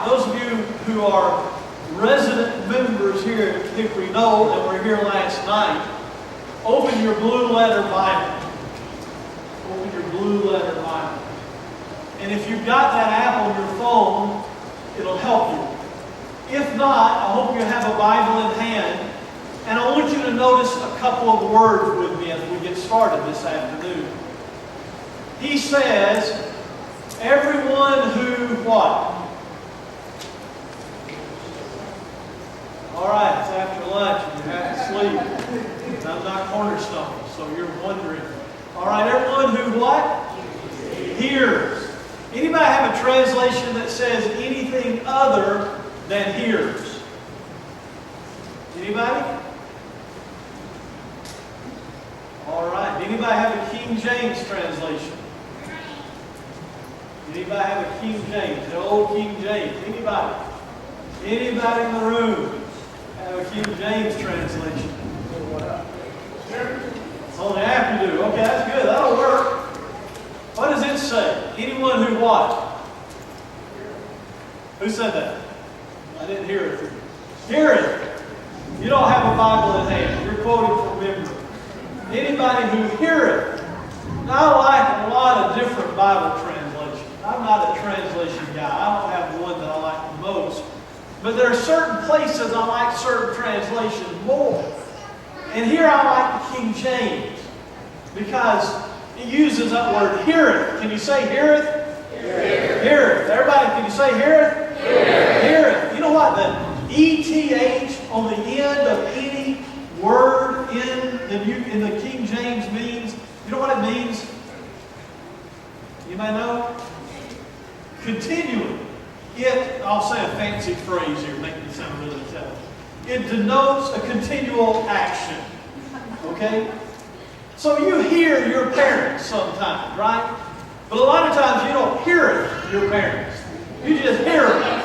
those of you who are resident members here at Hickory Knoll and were here last night, open your blue letter Bible. Open your blue letter Bible. And if you've got that app on your phone, it'll help you. If not, I hope you have a Bible in hand. And I want you to notice a couple of words with me as we get started this afternoon. He says, everyone who what? All right, it's after lunch and you have to sleep. And I'm not cornerstone, so you're wondering. All right, everyone who what? Hears. Anybody have a translation that says anything other than hears? Anybody? All right. Anybody have a King James translation? Anybody have a King James? The old King James? Anybody? Anybody in the room have a King James translation? Only half you do. Okay, that's good. That'll work. What does it say? Anyone who what? Who said that? I didn't hear it. Hear it. You don't have a Bible in hand. You're quoting from memory. Anybody who heareth. Now, I like a lot of different Bible translations. I'm not a translation guy. I don't have one that I like the most. But there are certain places I like certain translations more. And here I like the King James because it uses that word heareth. Can you say heareth? Heareth. Heareth. Everybody, can you say heareth? Heareth. Heareth. You know what? The ETH on the end of any word in the King James means, you know what it means? You may know? Continually. I'll say a fancy phrase here, make me sound really intelligent. It denotes a continual action. Okay? So you hear your parents sometimes, right? But a lot of times you don't hear your parents. You just hear them.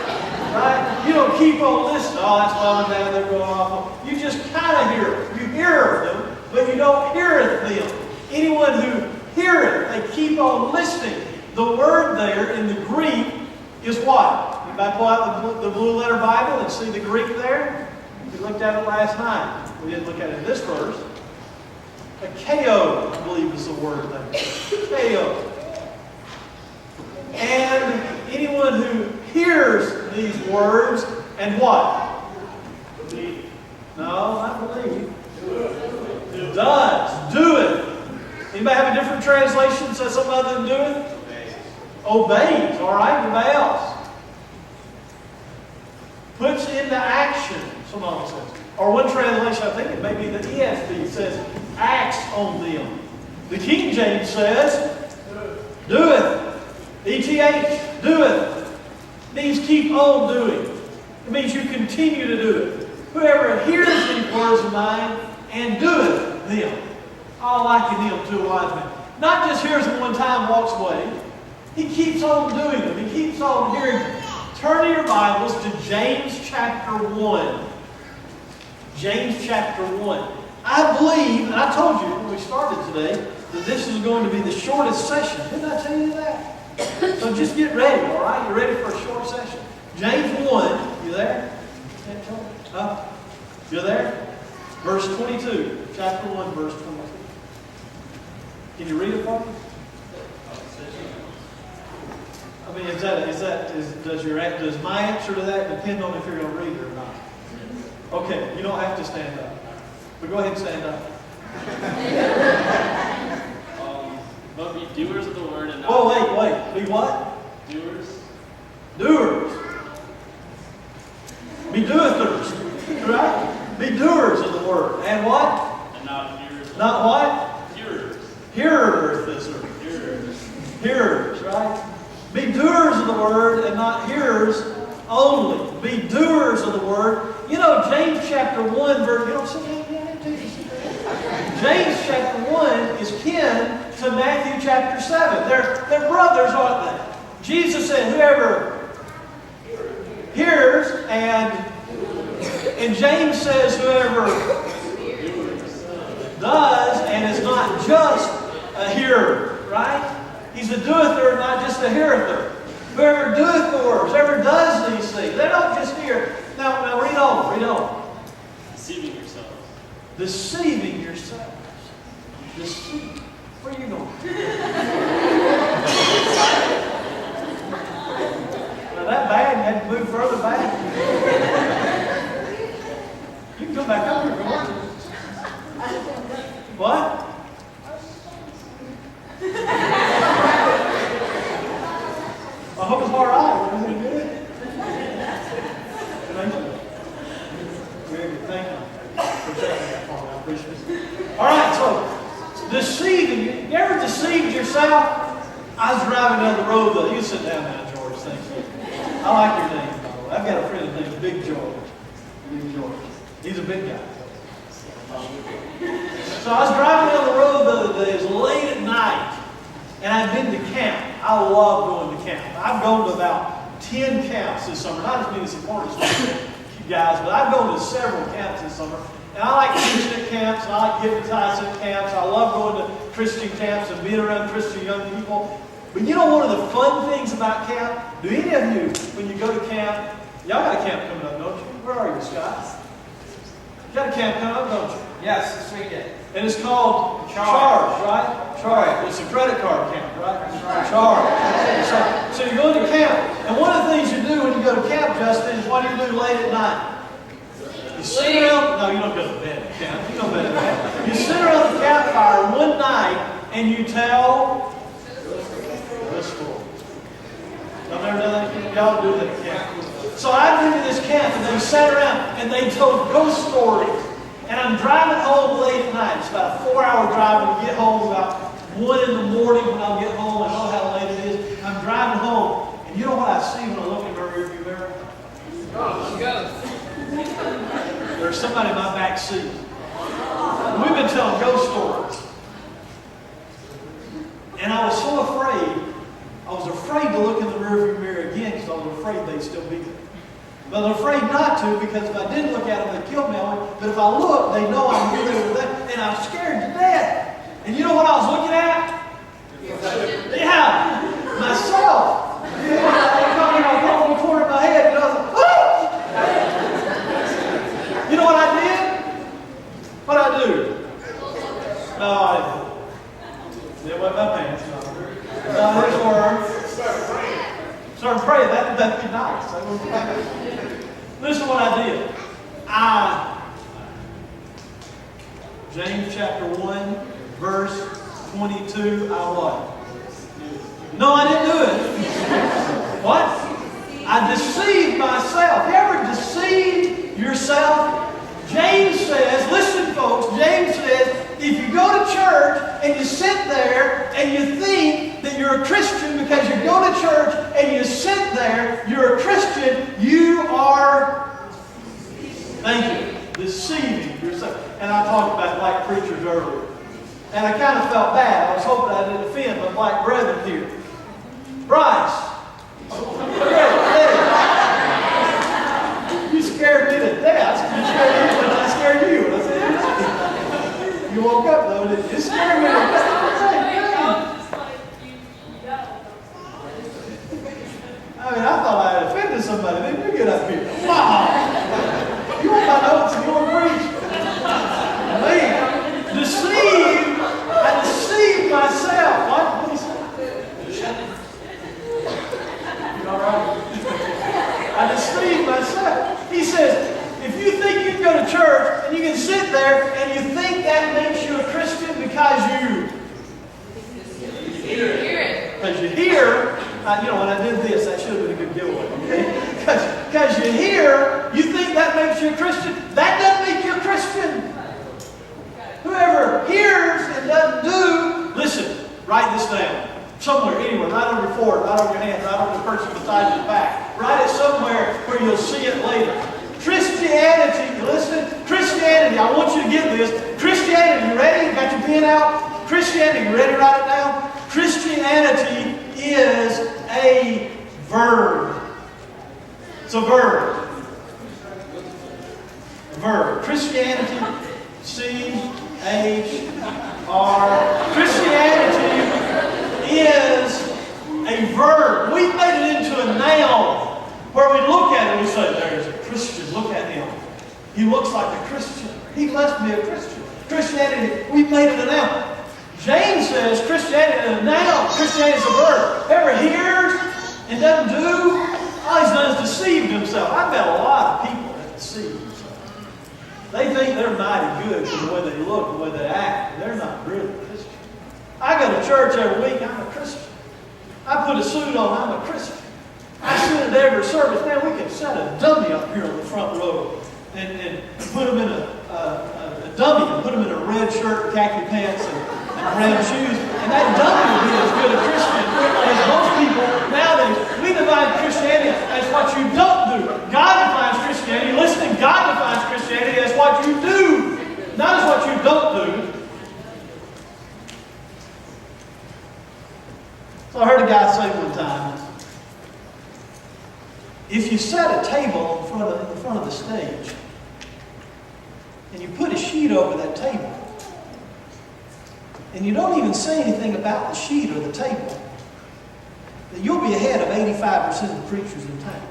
Right? You don't keep on listening. Oh, that's mom and dad, they're going off. You just kind of hear them. You hear them, but you don't hear them. Anyone who heareth, they keep on listening. The word there in the Greek is what? Anybody pull out the blue letter Bible and see the Greek there? We looked at it last night. We didn't look at it in this verse. Akeo, I believe is the word there. Akeo. And anyone who hears these words and what? Believe. No, not believe. Does. Do it. Anybody have a different translation that says something other than do it? Obeys. All right. Anybody else? Puts into action, someone says. Or one translation, I think it may be the ESV, says acts on them. The King James says doeth. ETH, doeth. It means keep on doing. It means you continue to do it. Whoever hears these words of mine and doeth them. I liken him to a wise man. Not just hears them one time, walks away. He keeps on doing them. He keeps on hearing them. Turn to your Bibles to James chapter 1. James chapter 1. I believe, and I told you when we started today, that this is going to be the shortest session. Didn't I tell you that? So just get ready, all right? You ready for a short session? James 1. You there? Huh? You there? Verse 22. Chapter 1, verse 22. Can you read it for me? I mean, does my answer to that depend on if you're going to read it or not? Okay, you don't have to stand up. But go ahead and stand up. But be doers of the word and not... Oh, wait. Be what? Doers. Doers. Be doeth'ers. Right? Be doers of the word. And what? And not hearers. Not what? Hearers. Hearers. Hearers. Hearers, right? Be doers of the word and not hearers only. Be doers of the word. You know, James chapter 1, verse... You don't see that? James chapter 1 is kin to Matthew chapter 7. They're brothers, aren't they? Jesus said, whoever hears, and James says, whoever does and is not just a hearer, right? He's a doether, not just a heareth. Whoever doeth the works, whoever does these that bad? You had to move further back? You can come back up here if you want to. What? I hope it's all right. Is it good? Thank you. Very good. Thank you for saying that for me. I appreciate it. All right, so deceiving. You ever deceived yourself? I was driving down the road. You sit down now, George. Thank you. I like your name, by the way. I've got a friend named Big George. Big George. He's a big guy. So I was driving down the road the other day. It was late at night. And I've been to camp. I love going to camp. I've gone to about 10 camps this summer. Not as many as important as you guys, but I've gone to several camps this summer. And I like preaching at camps, and I like hypnotizing at camps. I love going to Christian camps and being around Christian young people. But you know one of the fun things about camp? Do any of you, when you go to camp, y'all got a camp coming up, don't you? Where are you, Scott? You got a camp coming up, don't you? Yes, this weekend. And it's called Charge, right? Charge. It's a credit card camp, right? That's right. Charge. So you're going to camp. And one of the things you do when you go to camp, Justin, is what do you do late at night? You sit around, no, you don't go to bed at camp. You don't go to bed. You sit around the campfire one night and you tell the story. Y'all never done that? Y'all do that at camp. So I've been to this camp and they sat around and they told ghost stories. And I'm driving home late at night. It's about a 4-hour drive. When we get home about 1 in the morning when I'll get home. I know how late it is. I'm driving home. And you know what I see when I look in my rearview mirror? There's somebody in my back seat. We've been telling ghost stories. And I was so afraid. I was afraid to look in the rearview mirror again because I was afraid they'd still be there. But I'm afraid not to because if I didn't look at them, they'd kill me. But if I look, they know I'm really with them. And I'm scared to death. And you know what I was looking at? Yeah, myself. I was on the corner of my head and I was like, oh! You know what I did? What'd I do? No, I didn't. It wasn't my pants. No, his word. Start praying. That'd be nice. Listen to what I did. James chapter 1, verse 22, I what? No, I didn't do it. What? I deceived myself. You ever deceived yourself? James says, listen folks, James says, if you go to church and you sit there and you think that you're a Christian because you go to church and you sit there, you're a Christian, you are, thank you, deceiving yourself. And I talked about black preachers earlier. And I kind of felt bad. I was hoping I didn't offend my black brethren here. Bryce. You scared me to death. You scared me when I scared you. I said, you woke up though, didn't you? You scared me to death. I mean, I thought I had offended somebody. Then you get up here. Wow. You want my notes and you want to preach. Man, I deceived myself. What? You all right? I deceived myself. He says, if you think you can go to church and you can sit there and you think that makes you a Christian because you hear it. Because you hear, you know, when I did this, that should have been a good giveaway, okay? Because you hear, you think that makes you a Christian. That doesn't make you a Christian. Whoever hears and doesn't do, listen, write this down. Somewhere, anywhere, right on your forehead, right on your hand, right on the person beside your back. Write it somewhere where you'll see it later. Christianity, you listen? Christianity, I want you to get this. Christianity, you ready? You got your pen out? Christianity, you ready to write it down? Christianity is a verb. It's a verb. Verb. Christianity, C-H-R. Christianity is a verb. We've made it into a noun where we look at it and we say, there's a Christian. Look at him. He looks like a Christian. He must be a Christian. Christianity, we've made it a noun. James says Christianity is a noun. Christianity is a verb. Ever hears and doesn't do? Oh, he way they look, the way they act, they're not really Christian. I go to church every week, I'm a Christian. I put a suit on, I'm a Christian. I sit at every service. Man, we can set a dummy up here on the front row and put them in a dummy and put them in a red shirt, khaki pants, and red shoes. And that dummy will be as good a Christian as most people nowadays. We define Christianity as what you don't do. God defines Christianity. Listen, God defines Christianity as what you do, not as what you don't do. So I heard a guy say one time, if you set a table in front of the stage, and you put a sheet over that table, and you don't even say anything about the sheet or the table, that you'll be ahead of 85% of the preachers in town.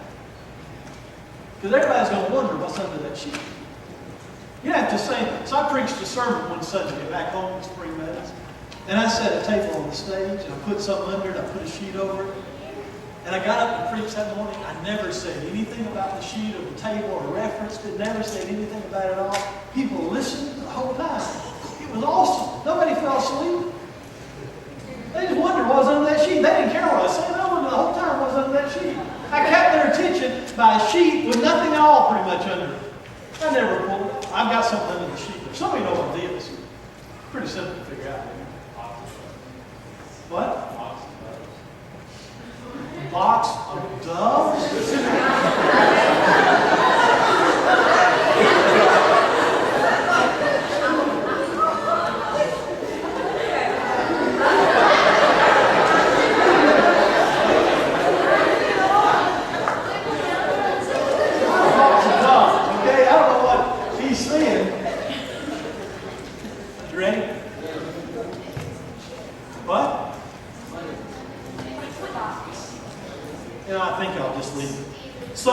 Because everybody's going to wonder what's under that sheet. You have to say, so I preached a sermon one Sunday back home in Spring Meadows, and I set a table on the stage, and I put something under it, I put a sheet over it, and I got up and preached that morning. I never said anything about the sheet or the table or referenced it, never said anything about it at all. People listened the whole time. It was awesome. Nobody fell asleep. They just wondered what was under that sheet. They didn't care what I was saying. I wondered the whole time what was under that sheet. I kept their attention by a sheet with nothing at all pretty much under it. I never pulled it. I've got something under the sheet. If somebody knows what it is, it's pretty simple to figure out. What? Box of doves? Okay, I don't know what he's saying. You ready? What? I think I'll just leave it. So,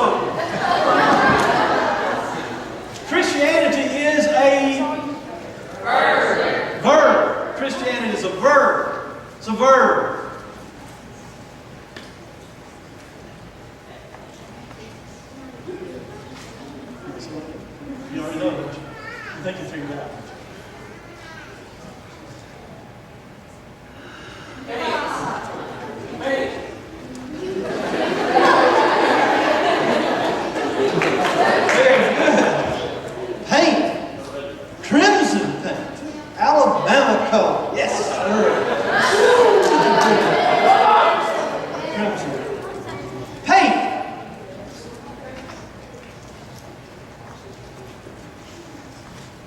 Christianity is a verb. Christianity is a verb. It's a verb. You already know, don't you? I think you figured it out.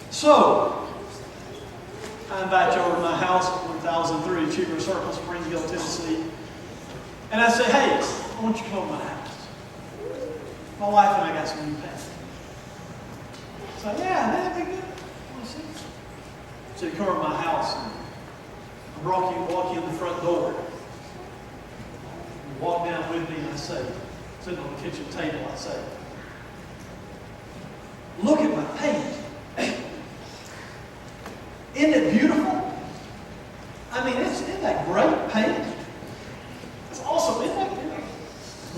So, I invite you over to my house at 1003 Cheever Circle, Springfield, Tennessee. And I say, hey, I want you to come to my house. My wife and I got some new paint. So, yeah, that'd be good. I want to see it. So you come over to my house and I walk you in the front door. You walk down with me and I say, sitting on the kitchen table, I say, look at my paint. Isn't it beautiful? I mean, isn't that great paint? It's awesome, isn't it?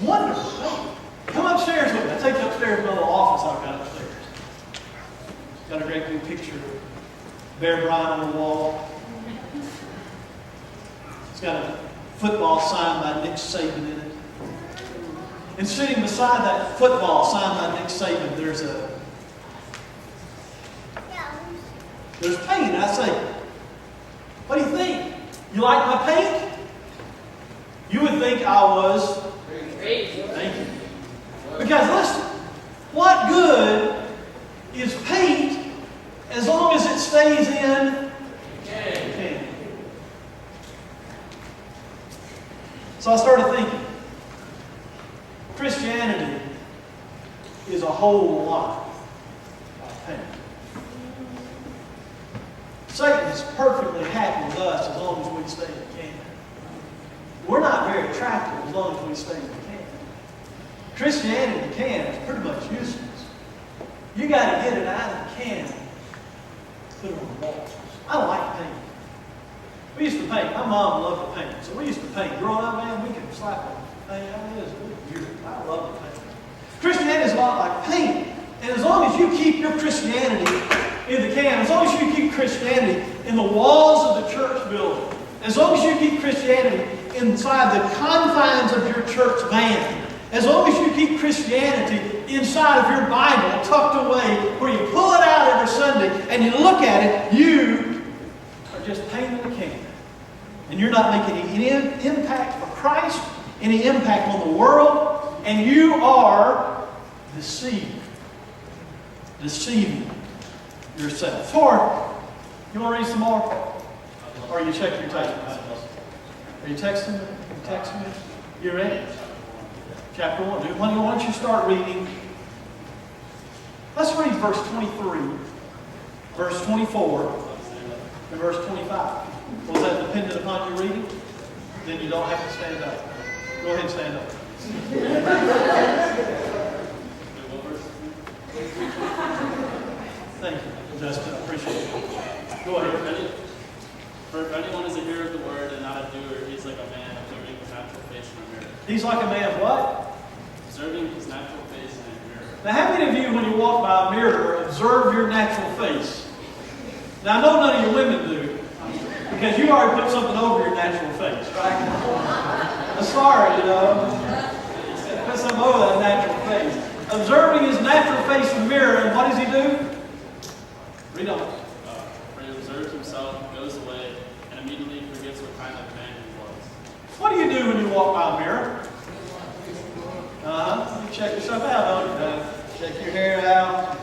Wonderful. Come upstairs with me. I'll take you upstairs to my little office I've got upstairs. Got a great new picture of Bear Bryant on the wall. It's got a football signed by Nick Saban in it. And sitting beside that football signed by Nick Saban, there's paint. And I say, what do you think? You like my paint? You would think I was great. Thank you. Because listen, what good is paint as long as it stays in the can? So I started thinking, Christianity is a whole lot of paint. Satan is perfectly happy with us as long as we stay in the can. We're not very attractive as long as we stay in the can. Christianity in the can is pretty much useless. You got to get it out of the can, put it on the wall. I don't like paint. We used to paint. My mom loved to paint, so we used to paint. Growing up, man, we could slap on paint. I mean, it was beautiful. I love to paint. Christianity is a lot like paint, and as long as you keep your Christianity in the can, as long as you keep Christianity in the walls of the church building, as long as you keep Christianity inside the confines of your church van, as long as you keep Christianity inside of your Bible, tucked away, where you pull it out every Sunday and you look at it, you are just painting the can. And you're not making any impact for Christ, any impact on the world, and you are deceiving yourself. Or, you want to read some more? Or you check your text? Are you texting me? You texting me? You ready? Chapter 1. Dude, why don't you start reading? Let's read verse 23, verse 24, and verse 25. Was that dependent upon your reading? Then you don't have to stand up. Go ahead and stand up. Thank you, Justin. I appreciate it. Go ahead. For if anyone is a hearer of the word and not a doer, he's like a man observing his natural face in a mirror. He's like a man of what? Observing his natural face in a mirror. Now, how many of you, when you walk by a mirror, observe your natural face? Now, I know none of you women do, because you already put something over your natural face, right? I'm sorry, you know. Put something over that natural face. Observing his natural face in the mirror, and what does he do? Read on. For he observes himself, goes away, and immediately forgets what kind of man he was. What do you do when you walk by a mirror? You check yourself out, don't you? Check your hair out,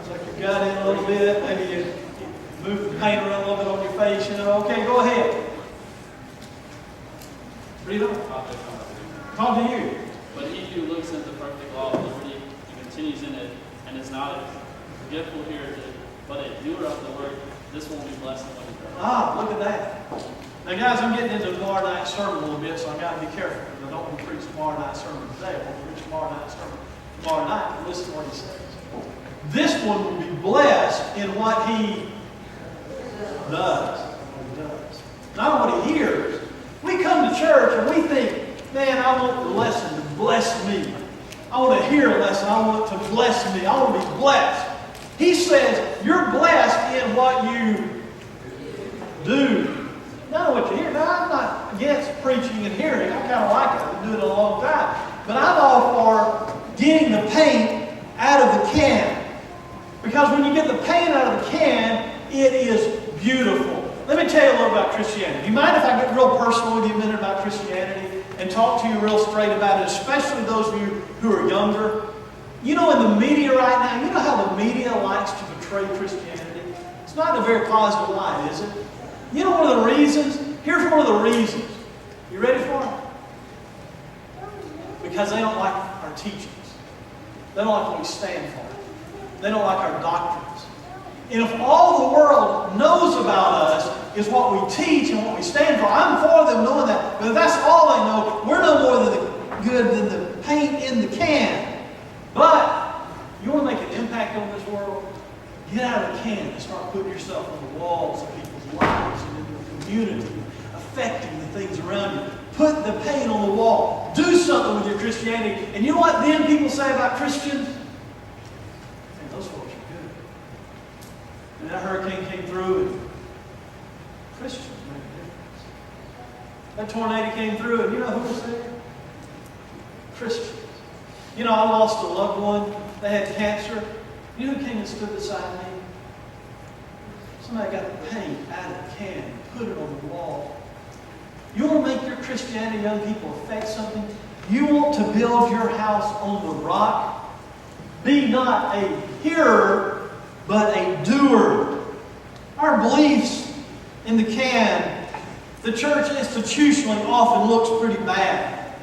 check your gut in a little bit, maybe you move the paint around a little bit on your face, you know. Okay, go ahead. Read on. Talk to you. But he who looks at the perfect law of liberty and continues in it, and is not a forgetful hearer, but a doer of the word, this will be blessed in what he does. Look at that. Now, guys, I'm getting into tomorrow night's sermon a little bit, so I've got to be careful, because I don't want to preach tomorrow night's sermon today. I want to preach tomorrow night's sermon tomorrow night, and listen to what he says. This one will be blessed in what he does. Not what he hears. We come to church and we think, man, I want the lesson to bless me. I want to hear a lesson. I want it to bless me. I want to be blessed. He says, you're blessed in what you do. Not what you hear. Now, I'm not against preaching and hearing. I kind of like it. I've been doing it a long time. But I'm all for getting the paint out of the can. Because when you get the paint out of the can, it is beautiful. Let me tell you a little about Christianity. Do you mind if I get real personal with you a minute about Christianity and talk to you real straight about it, especially those of you who are younger? You know, in the media right now, you know how the media likes to portray Christianity? It's not in a very positive light, is it? You know one of the reasons? Here's one of the reasons. You ready for it? Because they don't like our teachings. They don't like what we stand for. They don't like our doctrines. And if all the world knows about us is what we teach and what we stand for, I'm for them knowing that. But if that's all they know, we're no more than the paint in the can. But you want to make an impact on this world? Get out of the can and start putting yourself on the walls of people's lives and in the community, affecting the things around you. Put the paint on the wall. Do something with your Christianity. And you know what then people say about Christians? Man, those folks are good. And that hurricane came through and Christians made a difference. That tornado came through and you know who was there? Christians. You know, I lost a loved one. They had cancer. You know who came and stood beside me? Somebody got the paint out of the can and put it on the wall. You want to make your Christianity, young people, affect something? You want to build your house on the rock? Be not a hearer, but a doer. Our beliefs in the can, the church institutionally often looks pretty bad.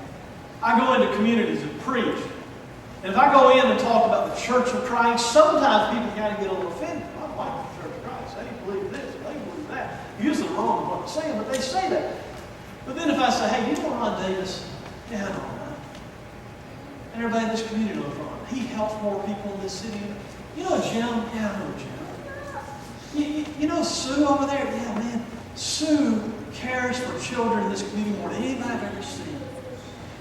I go into communities and preach. And if I go in and talk about the Church of Christ, sometimes people kind of get a little offended. I don't like the Church of Christ. They believe this, they believe that. Usually wrong in what they're saying, but they say that. But then if I say, hey, you know Ron Davis? Yeah, I know Ron. And everybody in this community knows Ron. He helps more people in this city. You know Jim? Yeah, I know Jim. You know Sue over there? Yeah, man. Sue cares for children in this community more than anybody I've ever seen.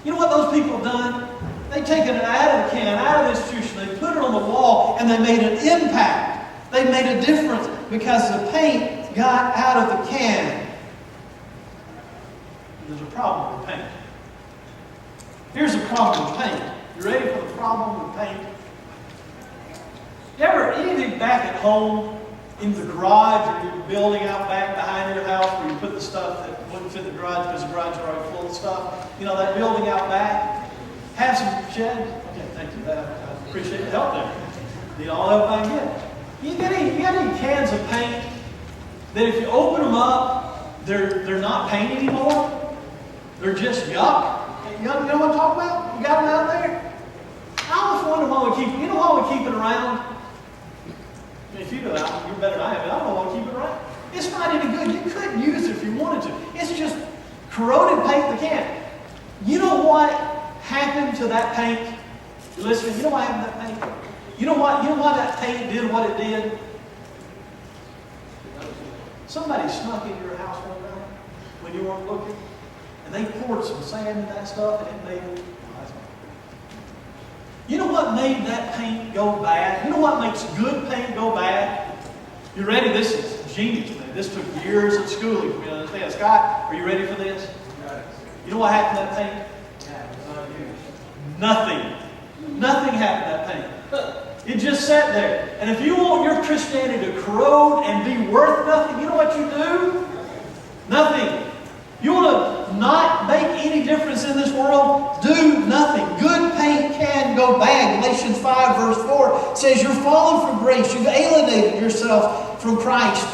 You know what those people have done? They've taken it out of the can, out of the institution, they put it on the wall, and they made an impact. They made a difference because the paint got out of the can. There's a problem with paint. Here's the problem with paint. You ready for the problem with paint? You ever, anything back at home, in the garage, or your building out back behind your house where you put the stuff that wouldn't fit the garage because the garage is already full of stuff? You know, that building out back? Have some shed? Okay, thank you. I appreciate the help there. Need all help I can get. You got any cans of paint that if you open them up, they're not paint anymore? They're just yuck? You know what I'm talking about? You got them out there? I always wonder why we keep, you know why we keep it around? I mean, if you do that, you're better than I am, but I don't know why we keep it around. It's not any good. You couldn't use it if you wanted to. It's just corroded paint in the can. You know what happened to that paint? Listen, you know what happened to that paint? You know why that paint did what it did? Somebody snuck into your house one night when you weren't looking, and they poured some sand in that stuff, and it made it. You know what made that paint go bad? You know what makes good paint go bad? You ready? This is genius, man. This took years of schooling for me to understand. Scott, are you ready for this? You know what happened to that paint? Nothing. Nothing happened to that paint. It just sat there. And if you want your Christianity to corrode and be worth nothing, you know what you do? Nothing. You want to not make any difference in this world? Do nothing. Good paint can go bad. Galatians 5 verse 4 says you're fallen from grace. You've alienated yourself from Christ.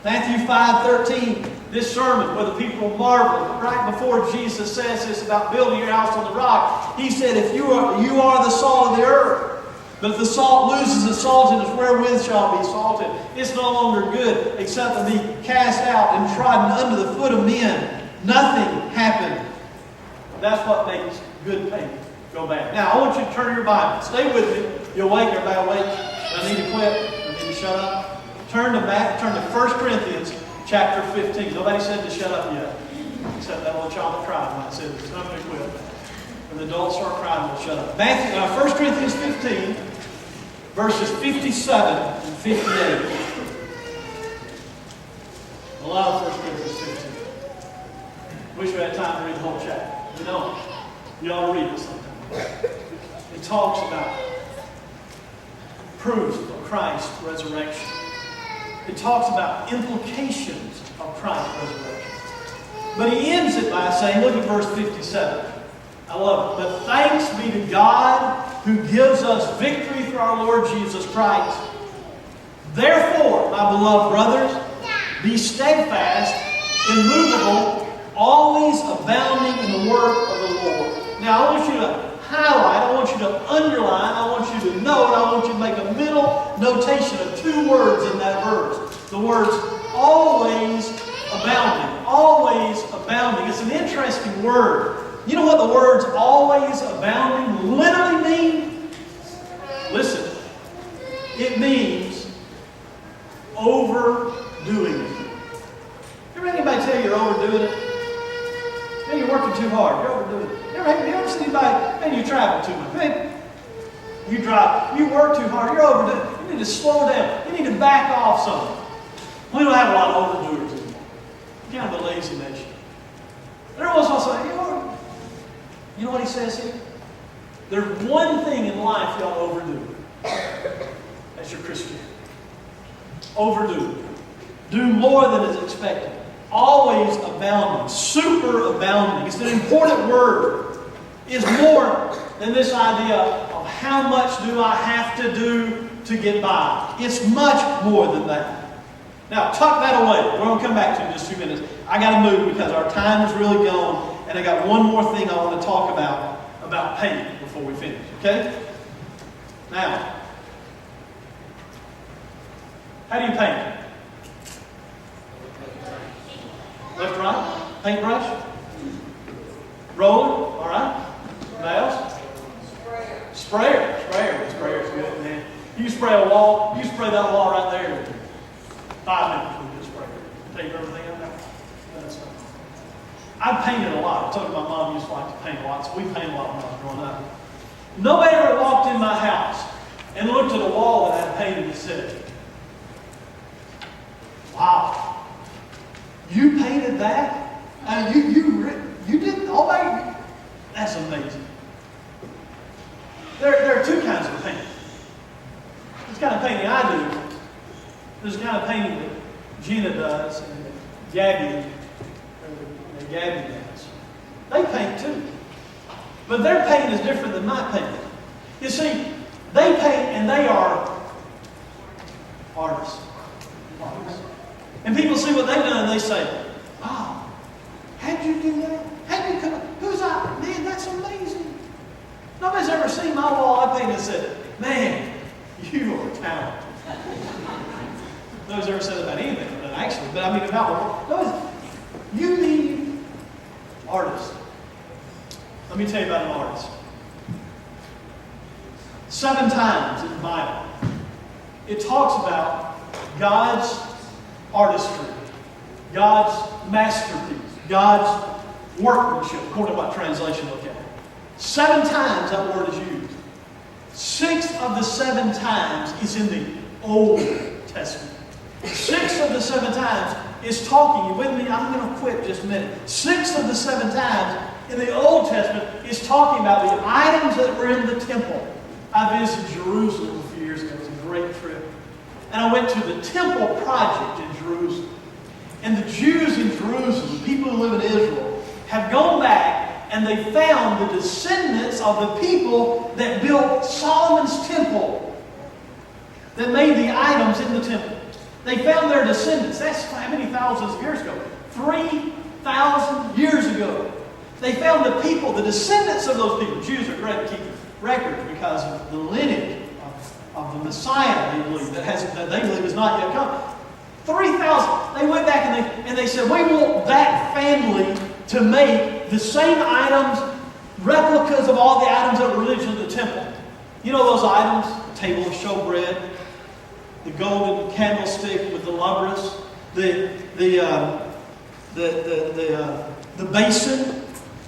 Matthew 5:13, this sermon where the people marvel right before Jesus says this about building your house on the rock. He said, if you are the salt of the earth. But if the salt loses its saltiness, wherewith shall be salted? It's no longer good except to be cast out and trodden under the foot of men. Nothing happened. That's what makes good paint go bad. Now, I want you to turn your Bible. Stay with me. You awake? Everybody awake? I need to quit? I need to shut up? Turn to 1 Corinthians chapter 15. Nobody said to shut up yet. Except that little child that cried when I said it's time to quit. When the adults start crying, we'll shut up. 1 Corinthians 15, verses 57 and 58. I love 1 Corinthians 15. Wish we had time to read the whole chapter. We don't. You ought to read it sometime. It talks about proofs of Christ's resurrection. It talks about implications of Christ's resurrection. But he ends it by saying, look at verse 57. I love it. But thanks be to God who gives us victory through our Lord Jesus Christ. Therefore, my beloved brothers, be steadfast, immovable, always abounding in the work of the Lord. Now, I want you to highlight, I want you to underline, I want you to note, I want you to make a middle notation of two words in that verse. The words always abounding. Always abounding. It's an interesting word. You know what the words always abounding literally mean? Listen. It means overdoing it. Ever anybody tell you you're overdoing it? Man, you're working too hard. You're overdoing it. You ever see anybody, man, you travel too much. Man, you drive, you work too hard. You're overdoing it. You need to slow down. You need to back off some. We don't have a lot of overdoers anymore. We're kind of a lazy nation. Every once in a while, say, you know what he says here? There's one thing in life y'all overdo. That's your Christianity. Overdo. Do more than is expected. Always abounding. Super abounding. It's an important word. It's more than this idea of how much do I have to do to get by. It's much more than that. Now, tuck that away. We're going to come back to it in just a few minutes. I got to move because our time is really gone. And I got one more thing I want to talk about paint before we finish. Okay? Now, how do you paint? Left, right? Paintbrush? Roller? All right. What else? Sprayer. Sprayer's good, man. You spray a wall, you spray that wall right there. 5 minutes with this sprayer. Take everything up there. That's fine. I painted a lot. I told you my mom used to like to paint a lot, so we painted a lot when I was growing up. Nobody ever walked in my house and looked at a wall that I had painted and said, that? You did all that? That's amazing. There are two kinds of painting. This kind of painting I do. There's the kind of painting that Gina does and Gabby does. They paint too. But their paint is different than my painting. You see, they paint and they are artists. And people see what they've done and they say, wow, how'd you do that? How'd you come up? Who's that? Man, that's amazing. Nobody's ever seen my wall I painted and said, man, you are talented. Nobody's ever said about anything, actually, but I mean about the wall. You need artists. Let me tell you about an artist. 7 times in the Bible, it talks about God's artistry, God's masterpiece, God's workmanship, according to what translation look at. 7 times that word is used. 6 of the 7 times is in the Old Testament. 6 of the 7 times is talking. You with me? I'm going to quit just a minute. 6 of the 7 times in the Old Testament is talking about the items that were in the temple. I visited Jerusalem a few years ago. It was a great trip. And I went to the temple project in Jerusalem. And the Jews in Jerusalem, the people who live in Israel, have gone back and they found the descendants of the people that built Solomon's temple, that made the items in the temple. They found their descendants. That's how many thousands of years ago? 3,000 years ago. They found the people, the descendants of those people. Jews are great at keeping records because of the lineage of the Messiah they believe, that they believe has not yet come. 3,000. They went back and they said, we want that family to make the same items, replicas of all the items that were originally in the temple. You know those items? The table of showbread, the golden candlestick with the labrys, the basin.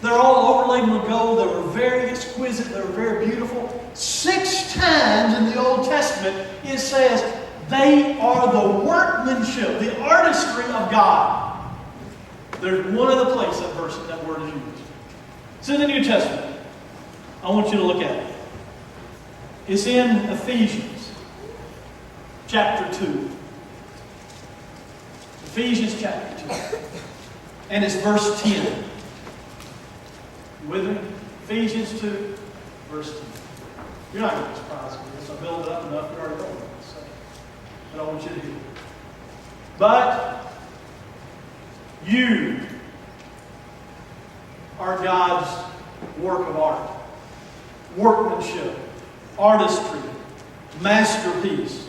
They're all overlaid with gold. They were very exquisite. They were very beautiful. 6 times in the Old Testament it says they are the workmanship, the artistry of God. There's one other place that word is used. It's in the New Testament. I want you to look at it. It's in Ephesians chapter 2. Ephesians chapter 2. And it's verse 10. You with me? Ephesians 2, verse 10. You're not going to be surprised with this. I built it up enough. You're already going to say. But I want you to hear it. But you are God's work of art, workmanship, artistry, masterpiece.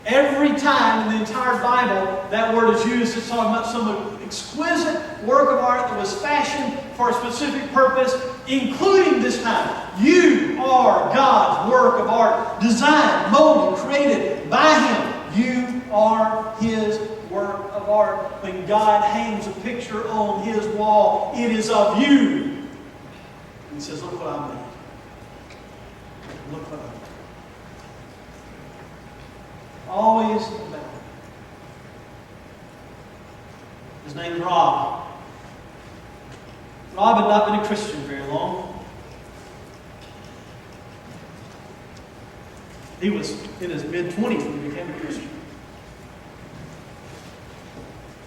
Every time in the entire Bible that word is used, it's talking about some exquisite work of art that was fashioned for a specific purpose, including this time. You are God's work of art, designed, molded, created by Him. You are His work of art. When God hangs a picture on His wall, it is of you. And He says, look what I made. Look what I made. Always about. His name is Rob. Rob had not been a Christian very long. He was in his mid-20s when he became a Christian.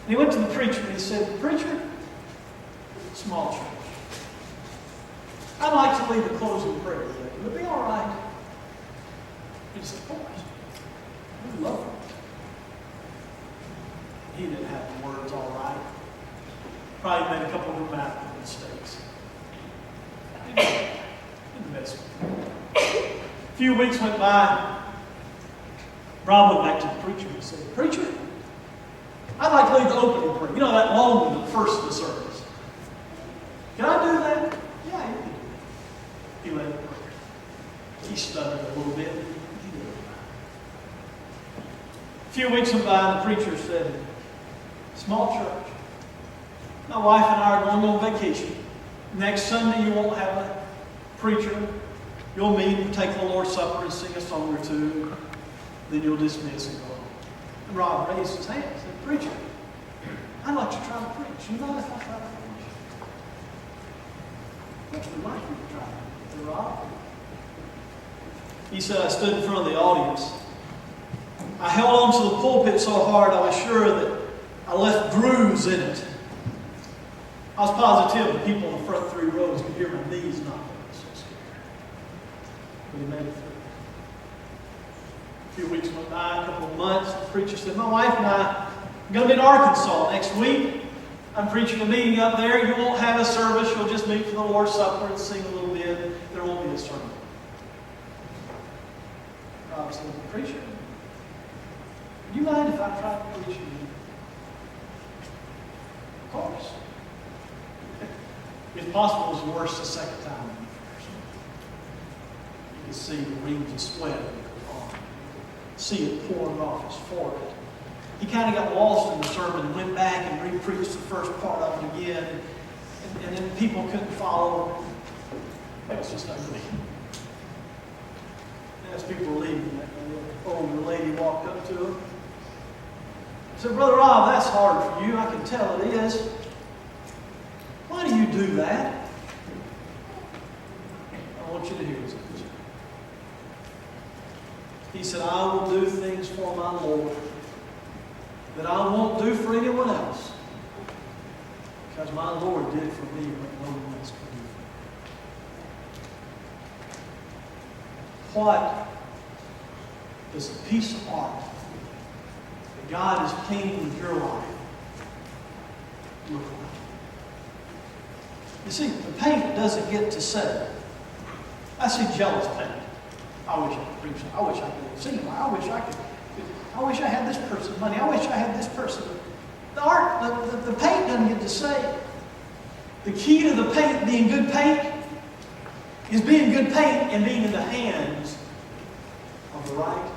And he went to the preacher and he said, Preacher, small church. I'd like to lead the closing prayer today. Would it be all right? He said, of course. I love it. He didn't have the words all right. Probably made a couple of grammatical mistakes. Didn't mess with him. A few weeks went by. Rob went back to the preacher and said, Preacher, I'd like to lead the opening prayer. You know that long one, the first of the service. Can I do that? Yeah, you can do it. He led the prayer. He stuttered a little bit. He did it. A few weeks went by and the preacher said, Small church. My wife and I are going on vacation. Next Sunday you won't have a preacher. You'll meet and take the Lord's Supper and sing a song or two. Then you'll dismiss and go home. And Rob raised his hand and said, Preacher, I'd like to try to preach. You mind if I try to preach? What would like you to try? Say, Rob? He said, I stood in front of the audience. I held on to the pulpit so hard I was sure that I left grooves in it. I was positive the people in the front 3 rows could hear my knees knocking. I was so scared. But he made it through. A few weeks went by, a couple of months. The preacher said, my wife and I are going to be in Arkansas next week. I'm preaching a meeting up there. You won't have a service. You'll just meet for the Lord's Supper and sing a little bit. There won't be a sermon. Rob said, preacher, do you mind if I try to preach you? Of course. If possible, it was worse the second time than the first. You could see the rings of sweat on his arm. See it pouring off his forehead. He kind of got lost in the sermon and went back and re-preached the first part of it again. And then people couldn't follow. It was just ugly. And as people were leaving, that older lady walked up to him. Said, Brother Rob, that's hard for you. I can tell it is. Why do you do that? I want you to hear this. He said, I will do things for my Lord that I won't do for anyone else. Because my Lord did for me what no one else could do for me. What does a piece of art that God is painting with your life look like? You see, the paint doesn't get to say, I see jealous paint. I wish I could preach. I wish I could sing. I wish I had this person's money. I wish I had this person. The art, the paint doesn't get to say. The key to the paint being good paint is being good paint and being in the hands of the right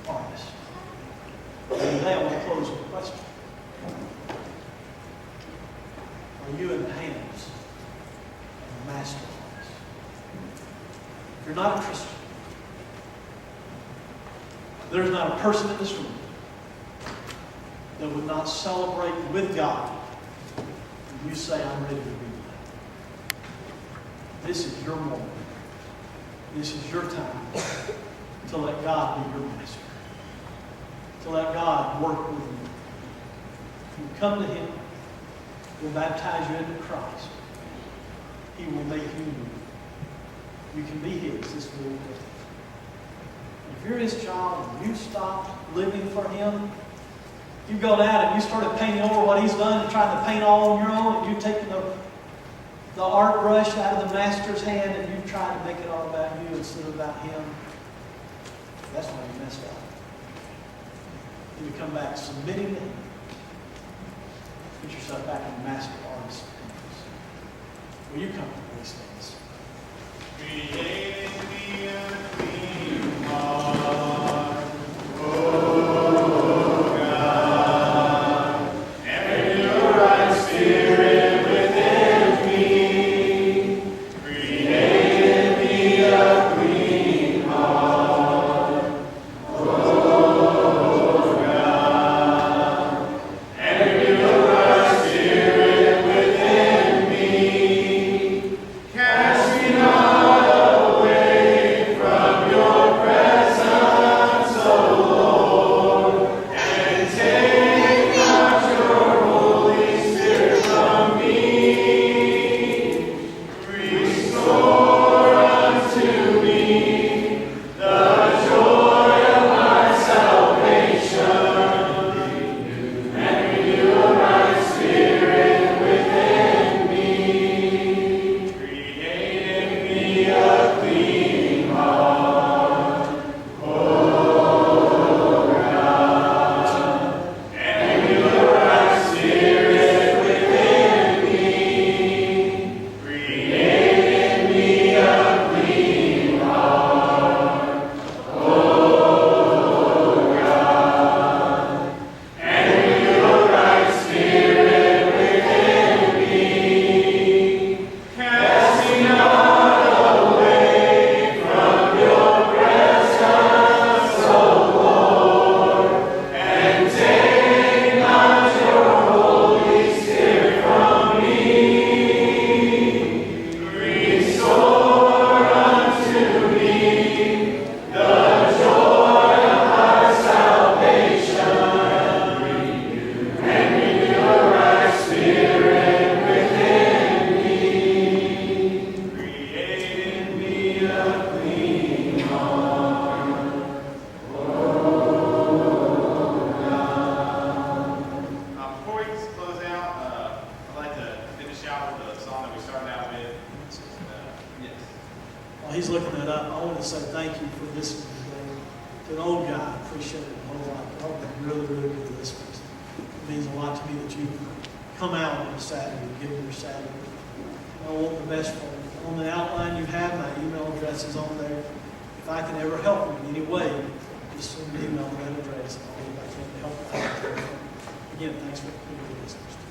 artist. And today I want to close with a question. Are you in the hands of the master artist? If you're not a Christian, there's not a person in this room that would not celebrate with God when you say, I'm ready to be one. This is your moment. This is your time to let God be your master. To let God work with you. You come to Him. He'll baptize you into Christ. He will make you new. You can be His this very day. If you're His child and you stopped living for Him, you've gone out and you started painting over what He's done and trying to paint all on your own, and you've taken the art brush out of the Master's hand and you've tried to make it all about you instead of about Him, that's why you messed up. You come back submitting to Him. Put yourself back in the master artist's hands. Will you come to these things? Create me a clean heart, O God, and renew a right spirit within me. Create me a clean heart, O God, and renew a right spirit within me. Cast me not away from you for listening today. To an old guy, I appreciate it a whole lot. Y'all have been really, really good listeners. It means a lot to me that you come out on a Saturday and give me your Saturday. I want the best for you. On the outline you have, my email address is on there. If I can ever help you in any way, just send me an email to that address. I'll do what I can to help you. Again, thanks for being with us.